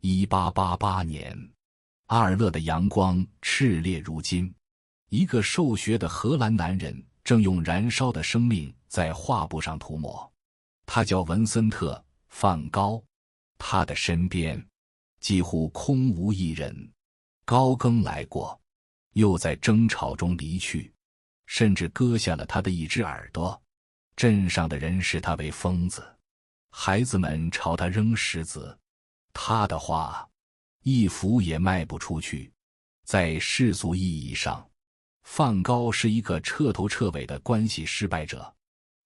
1888年，阿尔勒的阳光炽烈如金。一个受学的荷兰男人正用燃烧的生命在画布上涂抹。他叫文森特·梵高。他的身边几乎空无一人。高更来过，又在争吵中离去，甚至割下了他的一只耳朵。镇上的人视他为疯子，孩子们朝他扔石子。他的画一幅也卖不出去。在世俗意义上，梵高是一个彻头彻尾的关系失败者。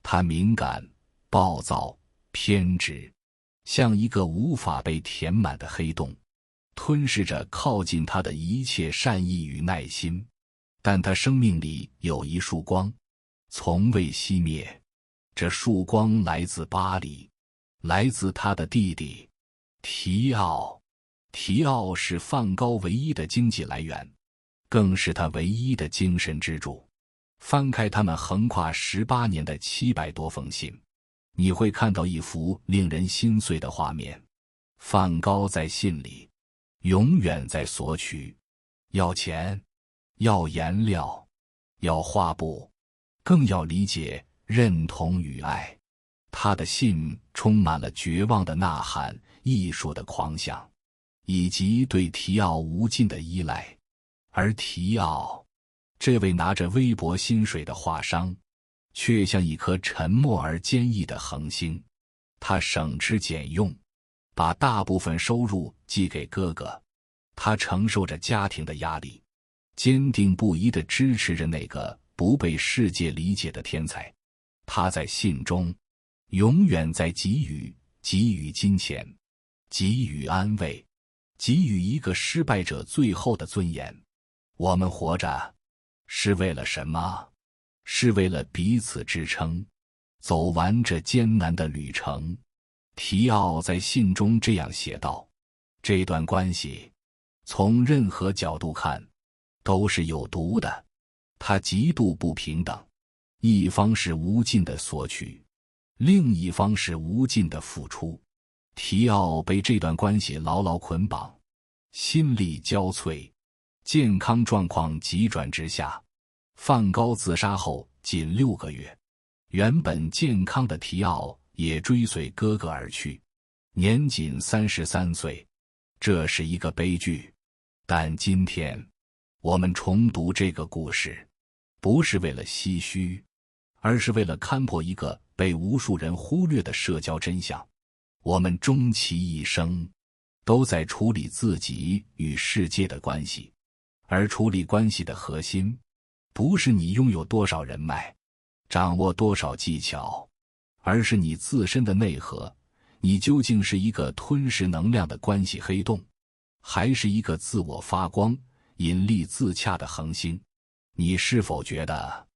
他敏感、暴躁、偏执，像一个无法被填满的黑洞，吞噬着靠近他的一切善意与耐心。但他生命里有一束光，从未熄灭。这束光来自巴黎，来自他的弟弟提奥。提奥是梵高唯一的经济来源，更是他唯一的精神支柱。翻开他们横跨18年的700多封信，你会看到一幅令人心碎的画面。梵高在信里永远在索取，要钱，要颜料，要画布，更要理解、认同与爱。他的信充满了绝望的呐喊、艺术的狂想，以及对提奥无尽的依赖。而提奥，这位拿着微薄薪水的画商，却像一颗沉默而坚毅的恒星。他省吃俭用，把大部分收入寄给哥哥。他承受着家庭的压力，坚定不移地支持着那个不被世界理解的天才。他在信中永远在给予金钱，给予安慰，给予一个失败者最后的尊严。我们活着是为了什么？是为了彼此支撑，走完这艰难的旅程。提奥在信中这样写道：这段关系从任何角度看都是有毒的，它极度不平等，一方是无尽的索取，另一方是无尽的付出。提奥被这段关系牢牢捆绑，心力交瘁，健康状况急转直下。梵高自杀后仅6个月，原本健康的提奥也追随哥哥而去，年仅33岁。这是一个悲剧。但今天我们重读这个故事，不是为了唏嘘，而是为了勘破一个被无数人忽略的社交真相。我们终其一生都在处理自己与世界的关系，而处理关系的核心不是你拥有多少人脉，掌握多少技巧，而是你自身的内核。你究竟是一个吞噬能量的关系黑洞，还是一个自我发光、引力自洽的恒星？你是否觉得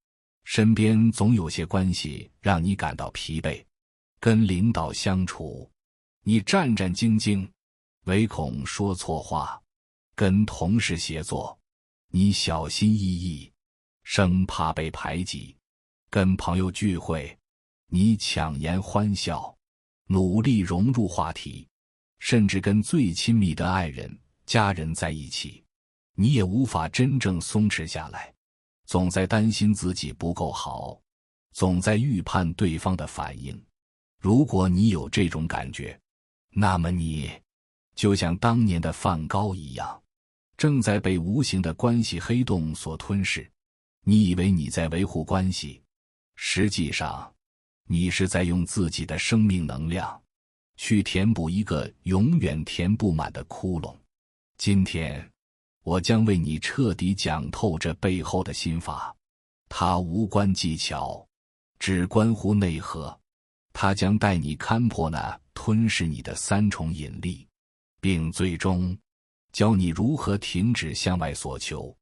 身边总有些关系让你感到疲惫？跟领导相处，你战战兢兢，唯恐说错话；跟同事协作，你小心翼翼，生怕被排挤；跟朋友聚会，你强颜欢笑，努力融入话题；甚至跟最亲密的爱人、家人在一起，你也无法真正松弛下来，总在担心自己不够好，总在预判对方的反应。如果你有这种感觉，那么你就像当年的梵高一样，正在被无形的关系黑洞所吞噬。你以为你在维护关系，实际上你是在用自己的生命能量去填补一个永远填不满的窟窿。今天我将为你彻底讲透这背后的心法。它无关技巧，只关乎内核。它将带你勘破那吞噬你的3重引力，并最终教你如何停止向外索求，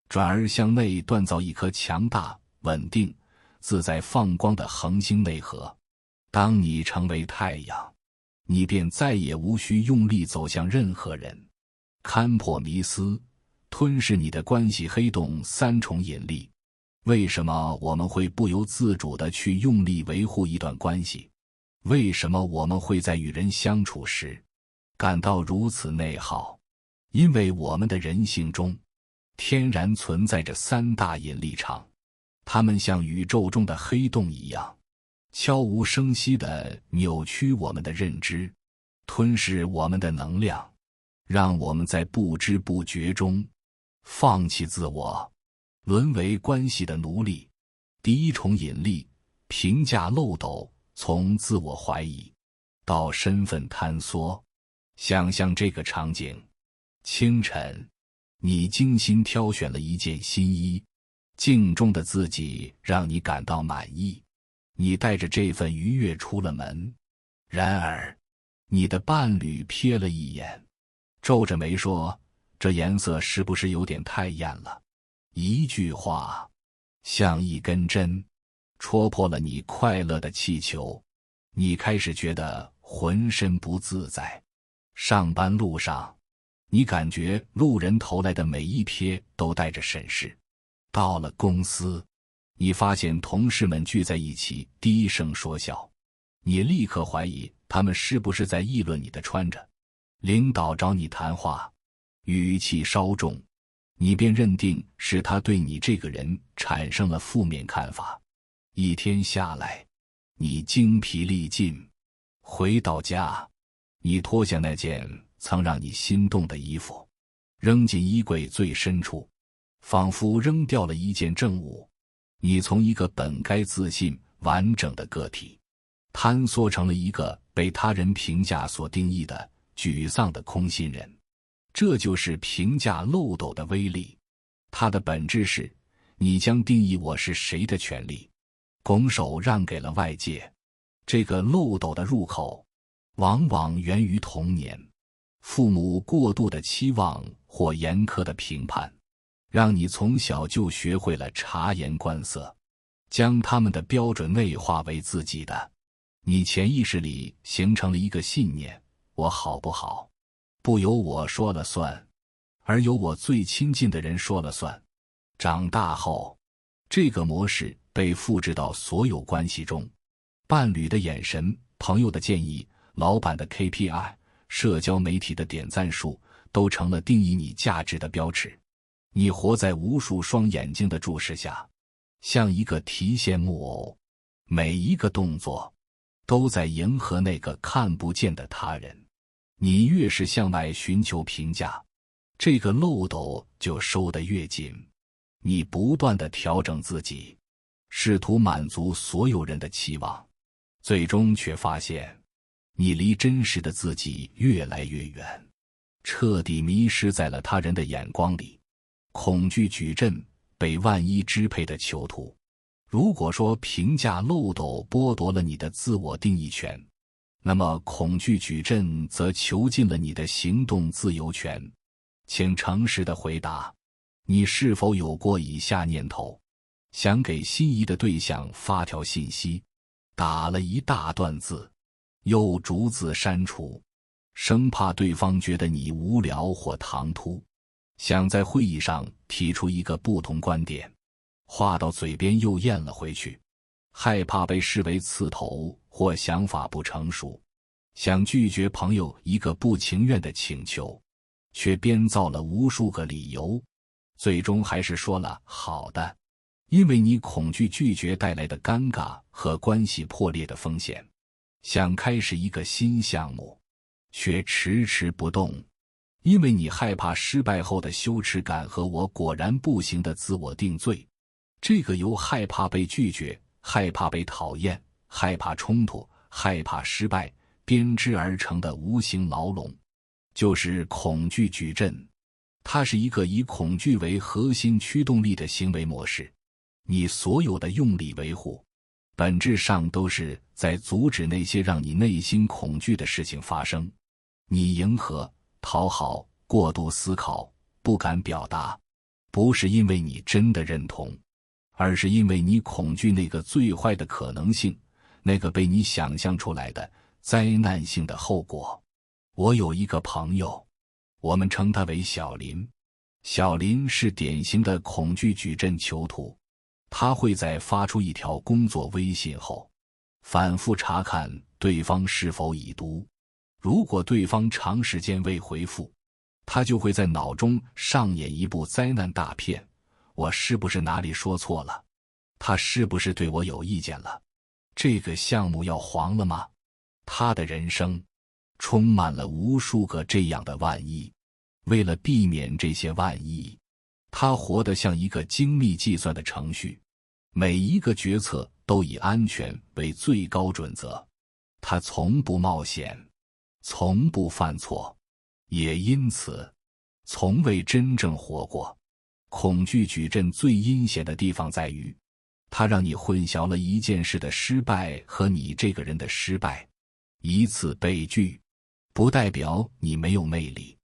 转而向内锻造一颗强大、稳定、自在放光的恒星内核。当你成为太阳，你便再也无需用力走向任何人。勘破迷思，吞噬你的关系黑洞3重引力。为什么我们会不由自主地去用力维护一段关系？为什么我们会在与人相处时感到如此内耗，因为我们的人性中天然存在着三大引力场，它们像宇宙中的黑洞一样，悄无声息地扭曲我们的认知，吞噬我们的能量，让我们在不知不觉中放弃自我，沦为关系的奴隶。第一重引力，评价漏斗，从自我怀疑到身份坍缩。想象这个场景：清晨，你精心挑选了一件新衣，镜中的自己让你感到满意，你带着这份愉悦出了门。然而，你的伴侣瞥了一眼，皱着眉说：“这颜色是不是有点太艳了？”一句话，像一根针，戳破了你快乐的气球。你开始觉得浑身不自在。上班路上，你感觉路人投来的每一瞥都带着审视。到了公司，你发现同事们聚在一起低声说笑，你立刻怀疑他们是不是在议论你的穿着。领导找你谈话，语气稍重，你便认定是他对你这个人产生了负面看法。一天下来，你精疲力尽，回到家，你脱下那件曾让你心动的衣服，扔进衣柜最深处，仿佛扔掉了一件证物。你从一个本该自信完整的个体，坍缩成了一个被他人评价所定义的沮丧的空心人。这就是评价漏斗的威力。它的本质是，你将定义我是谁的权利拱手让给了外界。这个漏斗的入口往往源于童年，父母过度的期望或严苛的评判，让你从小就学会了察言观色，将他们的标准内化为自己的。你潜意识里形成了一个信念：我好不好，不由我说了算，而由我最亲近的人说了算。长大后，这个模式被复制到所有关系中，伴侣的眼神，朋友的建议，老板的 KPI， 社交媒体的点赞数，都成了定义你价值的标尺。你活在无数双眼睛的注视下，像一个提线木偶，每一个动作都在迎合那个看不见的他人。你越是向外寻求评价，这个漏斗就收得越紧。你不断地调整自己，试图满足所有人的期望，最终却发现你离真实的自己越来越远，彻底迷失在了他人的眼光里。恐惧矩阵，被万一支配的囚徒。如果说评价漏斗剥夺了你的自我定义权，那么恐惧矩阵则囚禁了你的行动自由权。请诚实地回答，你是否有过以下念头：想给心仪的对象发条信息，打了一大段字，又逐字删除，生怕对方觉得你无聊或唐突；想在会议上提出一个不同观点，话到嘴边又咽了回去，害怕被视为刺头或想法不成熟；想拒绝朋友一个不情愿的请求，却编造了无数个理由，最终还是说了好的，因为你恐惧拒绝带来的尴尬和关系破裂的风险；想开始一个新项目，却迟迟不动，因为你害怕失败后的羞耻感和我果然不行的自我定罪。这个由害怕被拒绝、害怕被讨厌、害怕冲突、害怕失败编织而成的无形牢笼，就是恐惧矩阵。它是一个以恐惧为核心驱动力的行为模式。你所有的用力维护，本质上都是在阻止那些让你内心恐惧的事情发生。你迎合、讨好、过度思考、不敢表达，不是因为你真的认同，而是因为你恐惧那个最坏的可能性，那个被你想象出来的灾难性的后果。我有一个朋友，我们称他为小林。小林是典型的恐惧矩阵囚徒，他会在发出一条工作微信后，反复查看对方是否已读，如果对方长时间未回复，他就会在脑中上演一部灾难大片。我是不是哪里说错了？他是不是对我有意见了？这个项目要黄了吗？他的人生充满了无数个这样的万一。为了避免这些万一，他活得像一个精密计算的程序，每一个决策都以安全为最高准则。他从不冒险，从不犯错，也因此从未真正活过。恐惧矩阵最阴险的地方在于，它让你混淆了一件事的失败和你这个人的失败。一次被拒，不代表你没有魅力；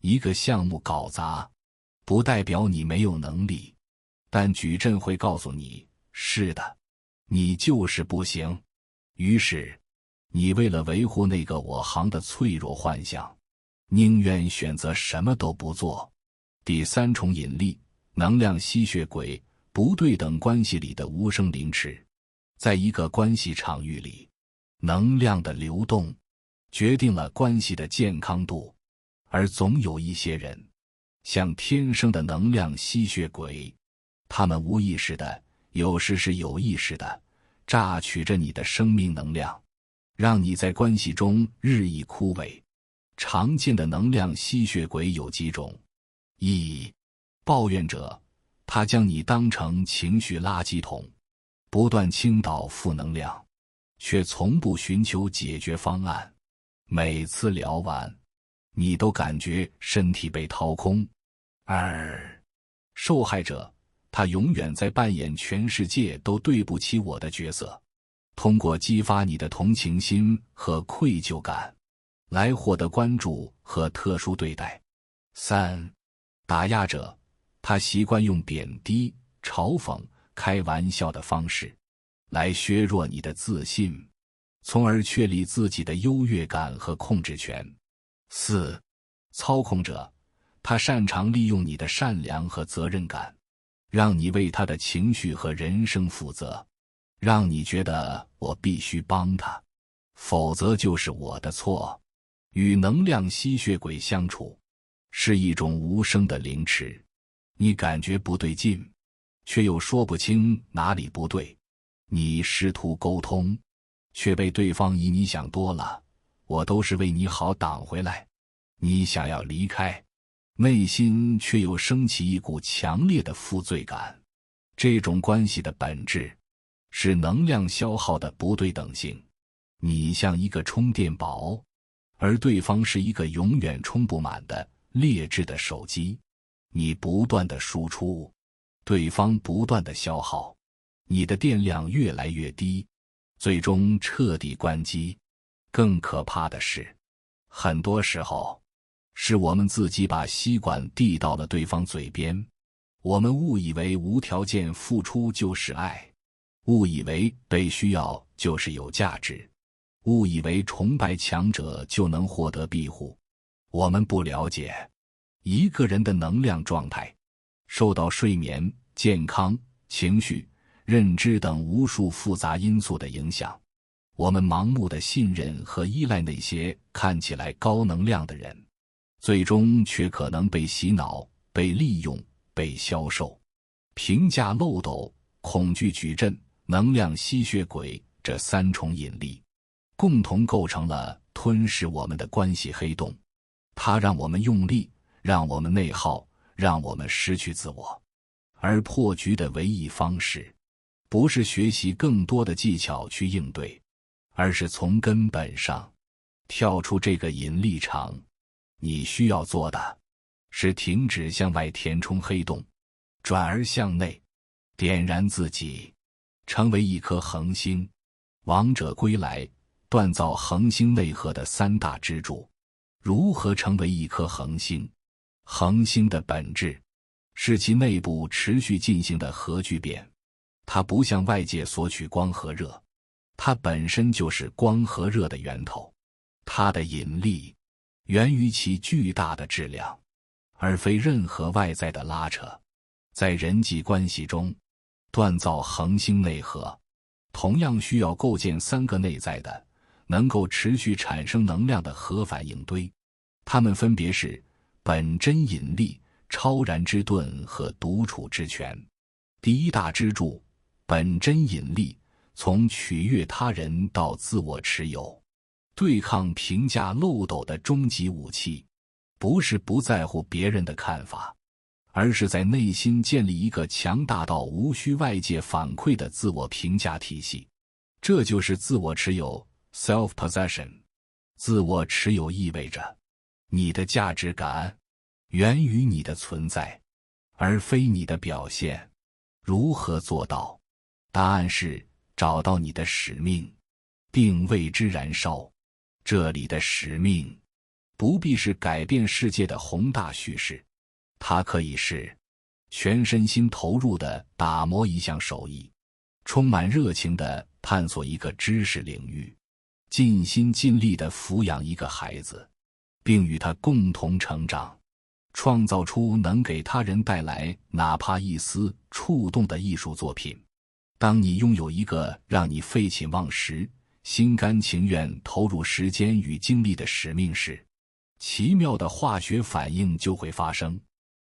一个项目搞砸，不代表你没有能力。但矩阵会告诉你，是的，你就是不行。于是，你为了维护那个我行的脆弱幻想，宁愿选择什么都不做。第三重引力，能量吸血鬼，不对等关系里的无声凌迟。在一个关系场域里，能量的流动决定了关系的健康度，而总有一些人像天生的能量吸血鬼，他们无意识的，有时是有意识的，榨取着你的生命能量，让你在关系中日益枯萎。常见的能量吸血鬼有几种：一、抱怨者，他将你当成情绪垃圾桶，不断倾倒负能量，却从不寻求解决方案。每次聊完，你都感觉身体被掏空。二、受害者，他永远在扮演全世界都对不起我的角色，通过激发你的同情心和愧疚感，来获得关注和特殊对待。三、打压者，他习惯用贬低、嘲讽、开玩笑的方式来削弱你的自信，从而确立自己的优越感和控制权。四、操控者，他擅长利用你的善良和责任感，让你为他的情绪和人生负责，让你觉得我必须帮他，否则就是我的错。与能量吸血鬼相处是一种无声的凌迟，你感觉不对劲，却又说不清哪里不对。你试图沟通，却被对方以你想多了，我都是为你好挡回来。你想要离开，内心却又升起一股强烈的负罪感。这种关系的本质是能量消耗的不对等性。你像一个充电宝，而对方是一个永远充不满的劣质的手机。你不断的输出，对方不断的消耗，你的电量越来越低，最终彻底关机。更可怕的是，很多时候是我们自己把吸管递到了对方嘴边。我们误以为无条件付出就是爱，误以为被需要就是有价值，误以为崇拜强者就能获得庇护。我们不了解，一个人的能量状态受到睡眠、健康、情绪、认知等无数复杂因素的影响。我们盲目的信任和依赖那些看起来高能量的人，最终却可能被洗脑、被利用、被销售。评价漏斗、恐惧矩阵、能量吸血鬼这三重引力，共同构成了吞噬我们的关系黑洞。它让我们用力，让我们内耗，让我们失去自我。而破局的唯一方式，不是学习更多的技巧去应对，而是从根本上跳出这个引力场。你需要做的是停止向外填充黑洞，转而向内点燃自己，成为一颗恒星。王者归来，锻造恒星内核的三大支柱。如何成为一颗恒星？恒星的本质是其内部持续进行的核聚变，它不向外界索取光和热，它本身就是光和热的源头。它的引力源于其巨大的质量，而非任何外在的拉扯。在人际关系中，锻造恒星内核同样需要构建三个内在的能够持续产生能量的核反应堆，它们分别是本真引力、超然之盾和独处之权。第一大支柱，本真引力，从取悦他人到自我持有，对抗评价漏斗的终极武器，不是不在乎别人的看法，而是在内心建立一个强大到无需外界反馈的自我评价体系。这就是自我持有 self-possession。 自我持有意味着你的价值感源于你的存在，而非你的表现。如何做到？答案是找到你的使命，并为之燃烧。这里的使命不必是改变世界的宏大叙事，它可以是全身心投入地打磨一项手艺，充满热情地探索一个知识领域，尽心尽力地抚养一个孩子，并与他共同成长，创造出能给他人带来哪怕一丝触动的艺术作品。当你拥有一个让你废寝忘食、心甘情愿投入时间与精力的使命时，奇妙的化学反应就会发生。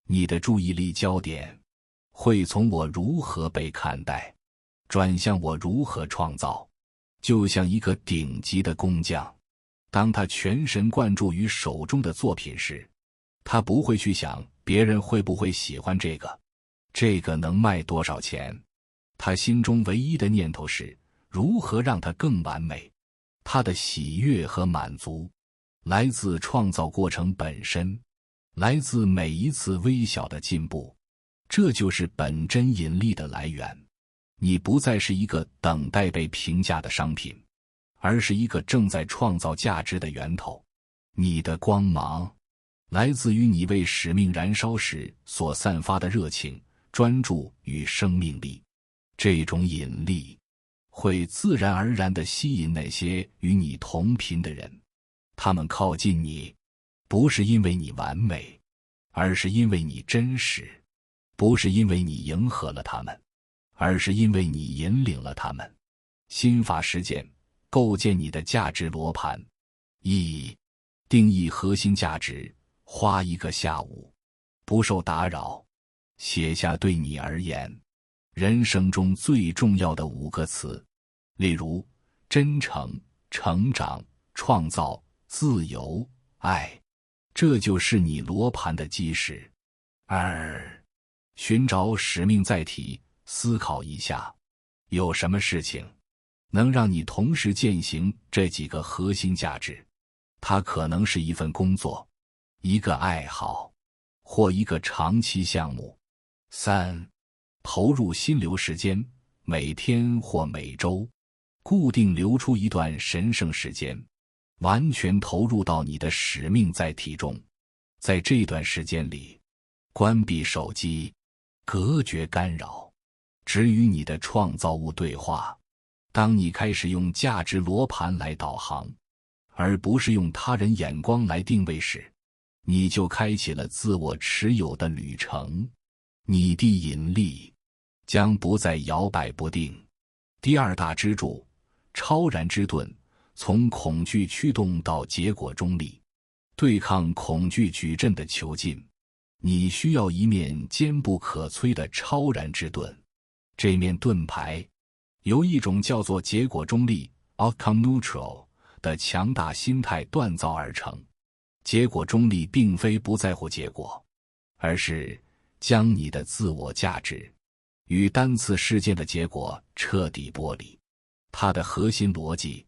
你的注意力焦点会从我如何被看待转向我如何创造。就像一个顶级的工匠，当他全神贯注于手中的作品时，他不会去想别人会不会喜欢这个能卖多少钱。他心中唯一的念头是如何让它更完美。他的喜悦和满足来自创造过程本身，来自每一次微小的进步。这就是本真引力的来源。你不再是一个等待被评价的商品，而是一个正在创造价值的源头。你的光芒来自于你为使命燃烧时所散发的热情、专注与生命力。这种引力会自然而然地吸引那些与你同频的人，他们靠近你，不是因为你完美，而是因为你真实；不是因为你迎合了他们，而是因为你引领了他们。心法实践，构建你的价值罗盘。一、定义核心价值，花1个下午，不受打扰，写下对你而言人生中最重要的5个词，例如真诚、成长、创造、自由、爱。这就是你罗盘的基石。2、寻找使命载体，思考一下，有什么事情能让你同时践行这几个核心价值？它可能是一份工作、一个爱好，或一个长期项目。3、投入心流时间，每天或每周，固定留出一段神圣时间，完全投入到你的使命载体中。在这段时间里，关闭手机，隔绝干扰，只与你的创造物对话。当你开始用价值罗盘来导航，而不是用他人眼光来定位时，你就开启了自我持有的旅程。你的引力将不再摇摆不定。第2大支柱，超然之盾，从恐惧驱动到结果中立，对抗恐惧矩阵的囚禁。你需要一面坚不可摧的超然之盾。这面盾牌由一种叫做结果中立 outcome neutral 的强大心态锻造而成。结果中立并非不在乎结果，而是将你的自我价值与单次事件的结果彻底剥离。它的核心逻辑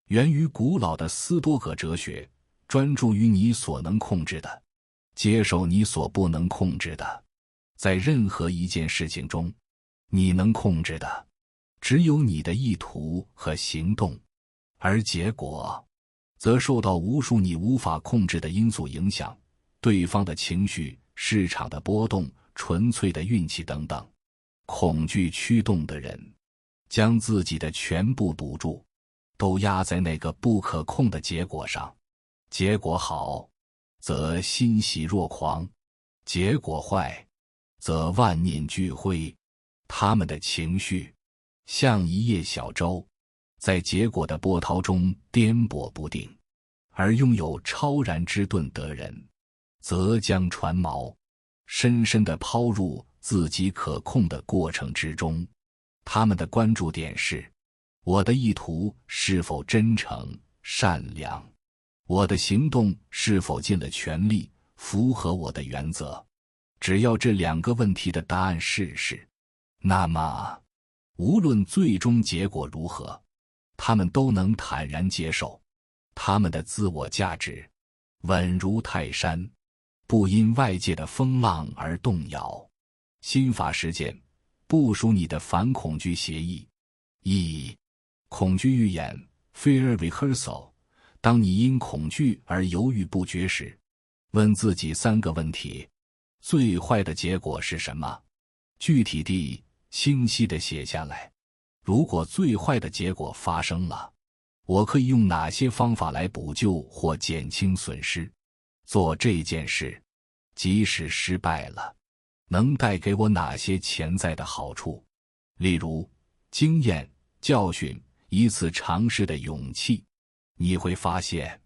源于古老的斯多葛哲学，专注于你所能控制的，接受你所不能控制的。在任何一件事情中，你能控制的只有你的意图和行动，而结果则受到无数你无法控制的因素影响，对方的情绪、市场的波动、纯粹的运气等等。恐惧驱动的人将自己的全部赌注都压在那个不可控的结果上。结果好，则欣喜若狂；结果坏，则万念俱灰。他们的情绪像一叶小舟，在结果的波涛中颠簸不定。而拥有超然之盾的人，则将船锚，深深地抛入自己可控的过程之中。他们的关注点是：我的意图是否真诚、善良？我的行动是否尽了全力，符合我的原则？只要这2个问题的答案是，那么无论最终结果如何，他们都能坦然接受。他们的自我价值稳如泰山，不因外界的风浪而动摇。心法实践，部署你的反恐惧协议。恐惧预演 Fear Rehearsal。 当你因恐惧而犹豫不决时，问自己3个问题：最坏的结果是什么？具体地、清晰地写下来。如果最坏的结果发生了，我可以用哪些方法来补救或减轻损失？做这件事，即使失败了，能带给我哪些潜在的好处？例如，经验、教训、一次尝试的勇气。你会发现，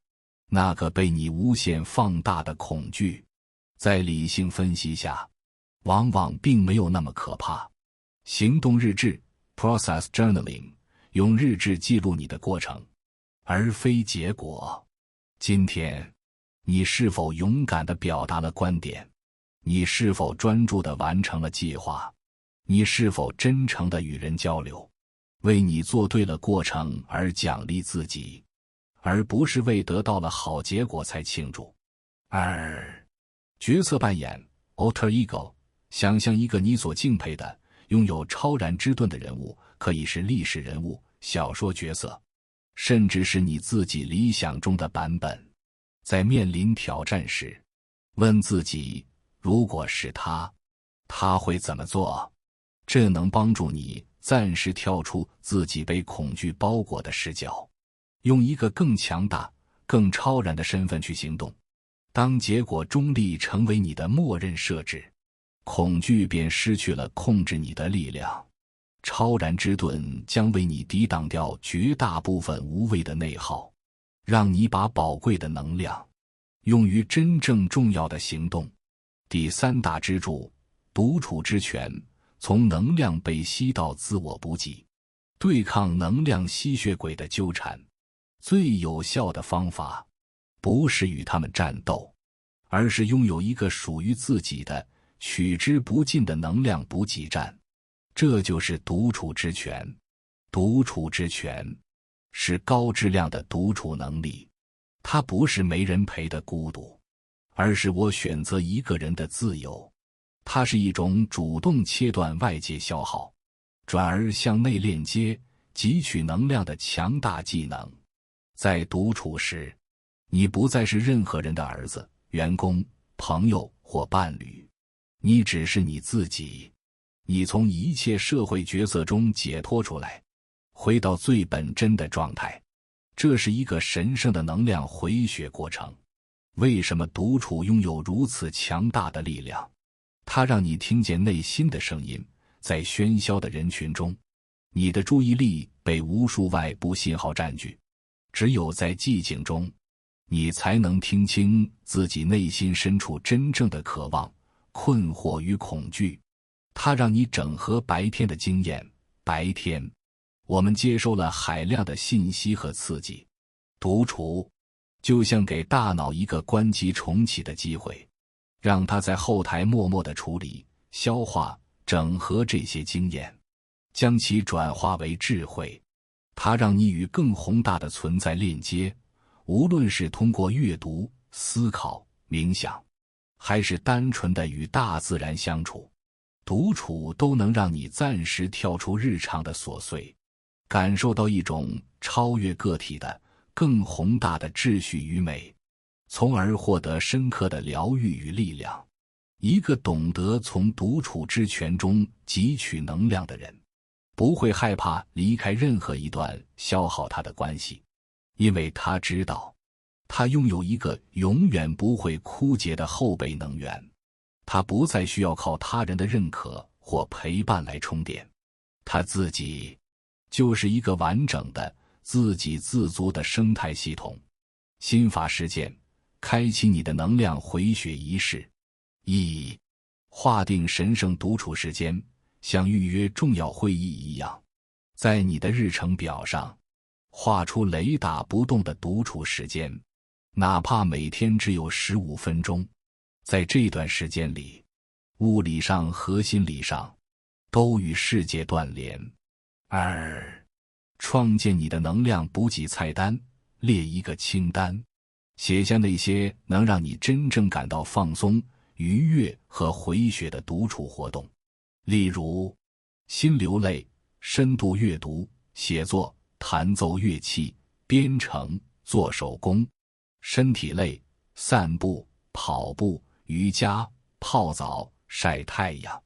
那个被你无限放大的恐惧，在理性分析下，往往并没有那么可怕。行动日志 Process Journaling， 用日志记录你的过程，而非结果。今天，你是否勇敢地表达了观点？你是否专注地完成了计划？你是否真诚地与人交流？为你做对了过程而奖励自己，而不是为得到了好结果才庆祝。2. 角色扮演 Alter Ego。 想象一个你所敬佩的、拥有超然之盾的人物，可以是历史人物、小说角色，甚至是你自己理想中的版本。在面临挑战时，问自己，如果是他会怎么做？这能帮助你暂时跳出自己被恐惧包裹的视角，用一个更强大、更超然的身份去行动。当结果中立成为你的默认设置，恐惧便失去了控制你的力量。超然之盾将为你抵挡掉绝大部分无谓的内耗，让你把宝贵的能量用于真正重要的行动。第3大支柱，独处之权，从能量被吸到自我补给，对抗能量吸血鬼的纠缠。最有效的方法，不是与他们战斗，而是拥有一个属于自己的、取之不尽的能量补给站。这就是独处之权。独处之权是高质量的独处能力，它不是没人陪的孤独，而是我选择一个人的自由。它是一种主动切断外界消耗，转而向内链接、汲取能量的强大技能。在独处时，你不再是任何人的儿子、员工、朋友或伴侣，你只是你自己。你从一切社会角色中解脱出来，回到最本真的状态。这是一个神圣的能量回血过程。为什么独处拥有如此强大的力量？它让你听见内心的声音。在喧嚣的人群中，你的注意力被无数外部信号占据，只有在寂静中，你才能听清自己内心深处真正的渴望、困惑与恐惧。它让你整合白天的经验。白天，我们接收了海量的信息和刺激，独处就像给大脑一个关机重启的机会，让它在后台默默地处理、消化、整合这些经验，将其转化为智慧。它让你与更宏大的存在链接，无论是通过阅读、思考、冥想，还是单纯的与大自然相处。独处都能让你暂时跳出日常的琐碎，感受到一种超越个体的、更宏大的秩序与美，从而获得深刻的疗愈与力量。一个懂得从独处之泉中汲取能量的人，不会害怕离开任何一段消耗他的关系，因为他知道，他拥有一个永远不会枯竭的后备能源。他不再需要靠他人的认可或陪伴来充电，他自己就是一个完整的、自给自足的生态系统。心法实践，开启你的能量回血仪式。1. 划定神圣独处时间，像预约重要会议一样，在你的日程表上画出雷打不动的独处时间，哪怕每天只有15分钟。在这段时间里，物理上和心理上都与世界断联。2. 创建你的能量补给菜单，列一个清单，写下那些能让你真正感到放松、愉悦和回血的独处活动。例如，心流类、深度阅读、写作、弹奏乐器、编程、做手工；身体类，散步、跑步、瑜伽、泡澡、晒太阳；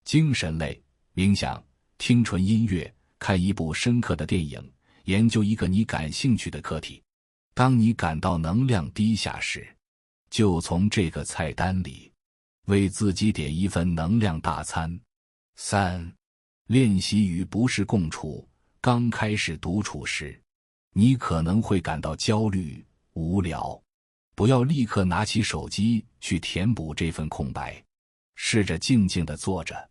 精神类，冥想、听纯音乐、看一部深刻的电影、研究一个你感兴趣的课题。当你感到能量低下时，就从这个菜单里为自己点一份能量大餐。3. 练习与不适共处。刚开始独处时，你可能会感到焦虑、无聊。不要立刻拿起手机去填补这份空白，试着静静地坐着，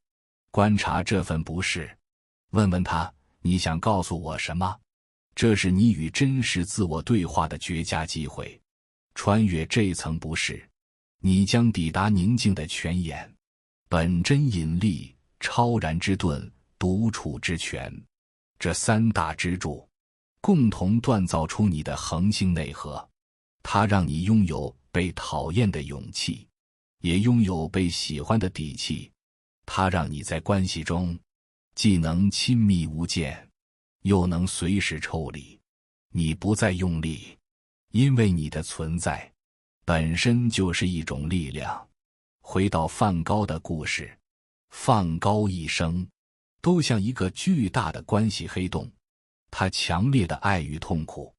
观察这份不适，问问他，你想告诉我什么？这是你与真实自我对话的绝佳机会。穿越这层不适，你将抵达宁静的泉眼。本真引力、超然之盾、独处之泉，这3大支柱共同锻造出你的恒星内核。它让你拥有被讨厌的勇气，也拥有被喜欢的底气。它让你在关系中既能亲密无间，又能随时抽离。你不再用力，因为你的存在本身就是一种力量。回到梵高的故事，梵高一生都像一个巨大的关系黑洞，他强烈的爱与痛苦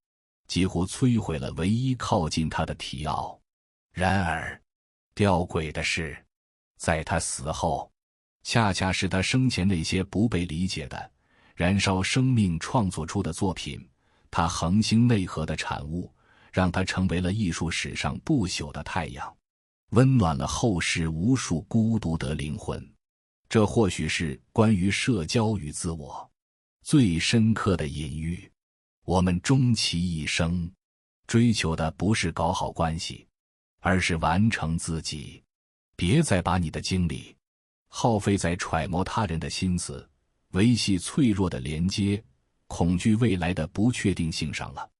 几乎摧毁了唯一靠近他的提奥。然而，吊诡的是，在他死后，恰恰是他生前那些不被理解的、燃烧生命创作出的作品，他恒星内核的产物，让他成为了艺术史上不朽的太阳，温暖了后世无数孤独的灵魂。这或许是关于社交与自我最深刻的隐喻。我们终其一生追求的不是搞好关系，而是完成自己。别再把你的精力耗费在揣摩他人的心思、维系脆弱的连接、恐惧未来的不确定性上了。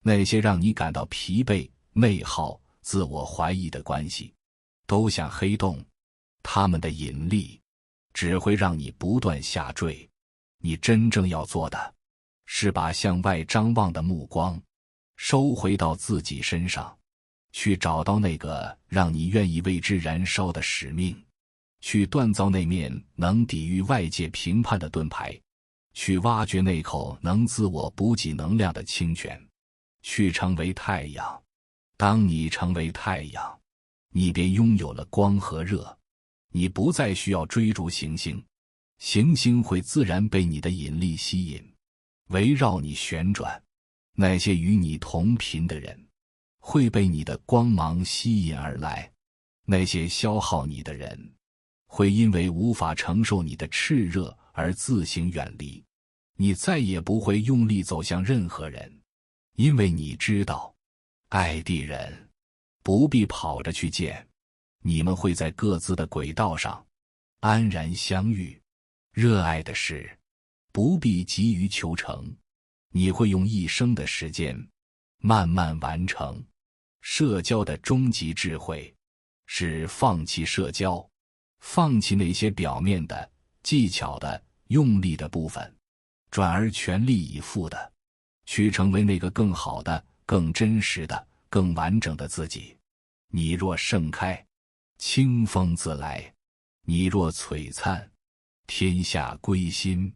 那些让你感到疲惫、内耗、自我怀疑的关系，都像黑洞，它们的引力只会让你不断下坠。你真正要做的是把向外张望的目光收回到自己身上，去找到那个让你愿意为之燃烧的使命，去锻造那面能抵御外界评判的盾牌，去挖掘那口能自我补给能量的清泉，去成为太阳。当你成为太阳，你便拥有了光和热，你不再需要追逐行星，行星会自然被你的引力吸引，围绕你旋转。那些与你同频的人会被你的光芒吸引而来，那些消耗你的人会因为无法承受你的炽热而自行远离。你再也不会用力走向任何人，因为你知道，爱的人不必跑着去见，你们会在各自的轨道上安然相遇。热爱的事不必急于求成，你会用一生的时间慢慢完成。社交的终极智慧是放弃社交，放弃那些表面的、技巧的、用力的部分，转而全力以赴的去成为那个更好的、更真实的、更完整的自己。你若盛开，清风自来；你若璀璨，天下归心。